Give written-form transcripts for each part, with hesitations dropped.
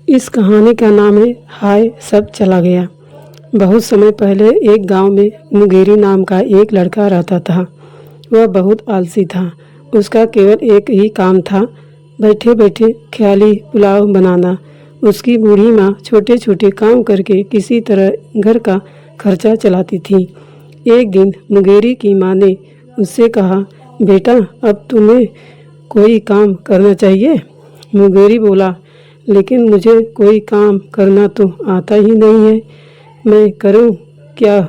इस कहानी का नाम है हाय सब चला गया। बहुत समय पहले एक गांव में मुंगेरी नाम का एक लड़का रहता था। वह बहुत आलसी था। उसका केवल एक ही काम था, बैठे बैठे ख्याली पुलाव बनाना। उसकी बूढ़ी माँ छोटे छोटे काम करके किसी तरह घर का खर्चा चलाती थी। एक दिन मुंगेरी की माँ ने उससे कहा, बेटा अब तुम्हें कोई काम करना चाहिए। मुंगेरी बोला, लेकिन मुझे कोई काम करना तो आता ही नहीं है, मैं करूं क्या।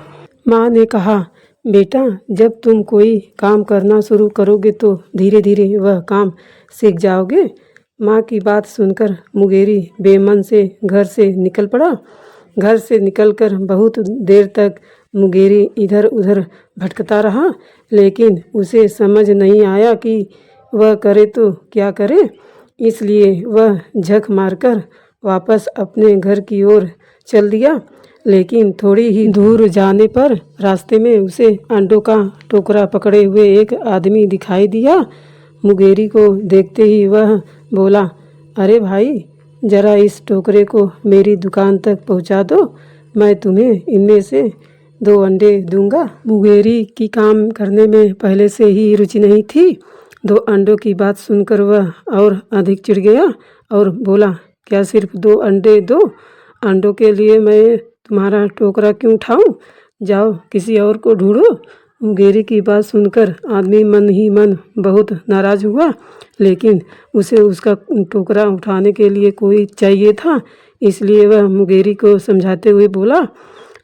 माँ ने कहा, बेटा जब तुम कोई काम करना शुरू करोगे तो धीरे धीरे वह काम सीख जाओगे। माँ की बात सुनकर मुंगेरी बेमन से घर से निकल पड़ा। घर से निकलकर बहुत देर तक मुंगेरी इधर उधर भटकता रहा, लेकिन उसे समझ नहीं आया कि वह करे तो क्या करे। इसलिए वह झक मारकर वापस अपने घर की ओर चल दिया। लेकिन थोड़ी ही दूर जाने पर रास्ते में उसे अंडों का टोकरा पकड़े हुए एक आदमी दिखाई दिया। मुंगेरी को देखते ही वह बोला, अरे भाई जरा इस टोकरे को मेरी दुकान तक पहुंचा दो, मैं तुम्हें इनमें से 2 अंडे दूंगा। मुंगेरी की काम करने में पहले से ही रुचि नहीं थी। 2 अंडों की बात सुनकर वह और अधिक चिढ़ गया और बोला, क्या सिर्फ 2 अंडे दो? अंडों के लिए मैं तुम्हारा टोकरा क्यों उठाऊं? जाओ किसी और को ढूंढो। मुंगेरी की बात सुनकर आदमी मन ही मन बहुत नाराज हुआ, लेकिन उसे उसका टोकरा उठाने के लिए कोई चाहिए था। इसलिए वह मुंगेरी को समझाते हुए बोला,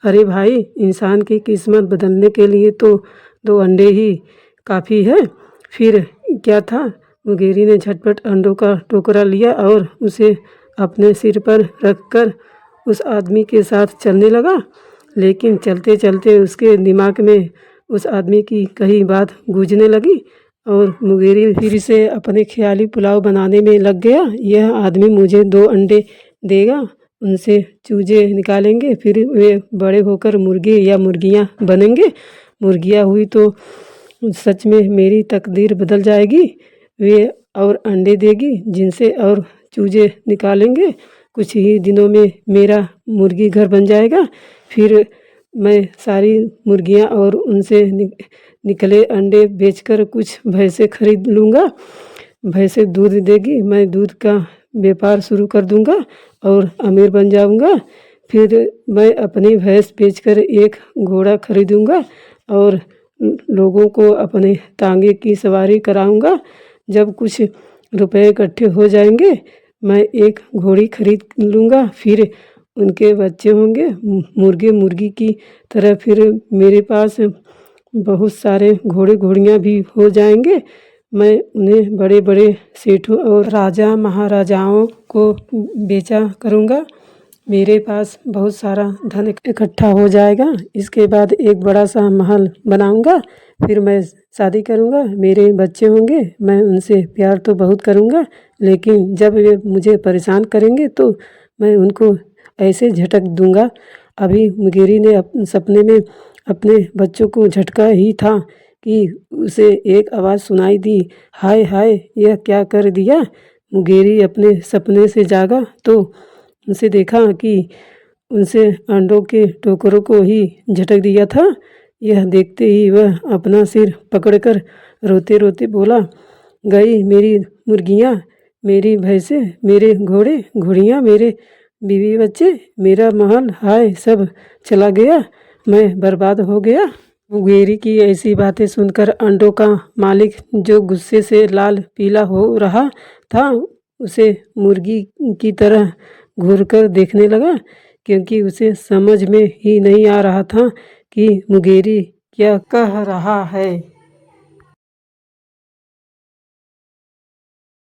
अरे भाई इंसान की किस्मत बदलने के लिए तो 2 अंडे ही काफ़ी है। फिर क्या था। मुंगेरी ने झटपट अंडों का टोकरा लिया और उसे अपने सिर पर रखकर उस आदमी के साथ चलने लगा। लेकिन चलते चलते उसके दिमाग में उस आदमी की कई बात गूंजने लगी और मुंगेरी फिर से अपने ख्याली पुलाव बनाने में लग गया। यह आदमी मुझे 2 अंडे देगा, उनसे चूजे निकालेंगे, फिर वे बड़े होकर मुर्गे या मुर्गियां बनेंगे। मुर्गियां हुई तो सच में मेरी तकदीर बदल जाएगी। वे और अंडे देगी जिनसे और चूजे निकालेंगे। कुछ ही दिनों में मेरा मुर्गी घर बन जाएगा। फिर मैं सारी मुर्गियां और उनसे निकले अंडे बेचकर कुछ भैंसें खरीद लूँगा। भैंसें दूध देगी, मैं दूध का व्यापार शुरू कर दूँगा और अमीर बन जाऊँगा। फिर मैं अपनी भैंस बेचकर एक घोड़ा खरीदूँगा और लोगों को अपने तांगे की सवारी कराऊँगा। जब कुछ रुपए इकट्ठे हो जाएंगे मैं एक घोड़ी खरीद लूँगा, फिर उनके बच्चे होंगे मुर्गे मुर्गी की तरह। फिर मेरे पास बहुत सारे घोड़े घोड़ियाँ भी हो जाएंगे। मैं उन्हें बड़े बड़े सेठों और राजा महाराजाओं को बेचा करूँगा। मेरे पास बहुत सारा धन इकट्ठा हो जाएगा। इसके बाद एक बड़ा सा महल बनाऊँगा। फिर मैं शादी करूँगा, मेरे बच्चे होंगे, मैं उनसे प्यार तो बहुत करूँगा, लेकिन जब वे मुझे परेशान करेंगे तो मैं उनको ऐसे झटक दूँगा। अभी मुंगेरी ने सपने में अपने बच्चों को झटका ही था कि उसे एक आवाज़ सुनाई दी, हाय हाय यह क्या कर दिया। मुंगेरी अपने सपने से जागा तो उसे देखा कि उनसे अंडों के टोकरों को ही झटक दिया था। यह देखते ही वह अपना सिर पकड़कर रोते रोते बोला, गई मेरी मुर्गियाँ, मेरी भैंसें, मेरे घोड़े घोड़ियाँ, मेरे बीवी बच्चे, मेरा महल, हाय सब चला गया, मैं बर्बाद हो गया। मुंगेरी की ऐसी बातें सुनकर अंडों का मालिक, जो गुस्से से लाल पीला हो रहा था, उसे मुर्गी की तरह घूरकर देखने लगा, क्योंकि उसे समझ में ही नहीं आ रहा था कि मुंगेरी क्या कह रहा है।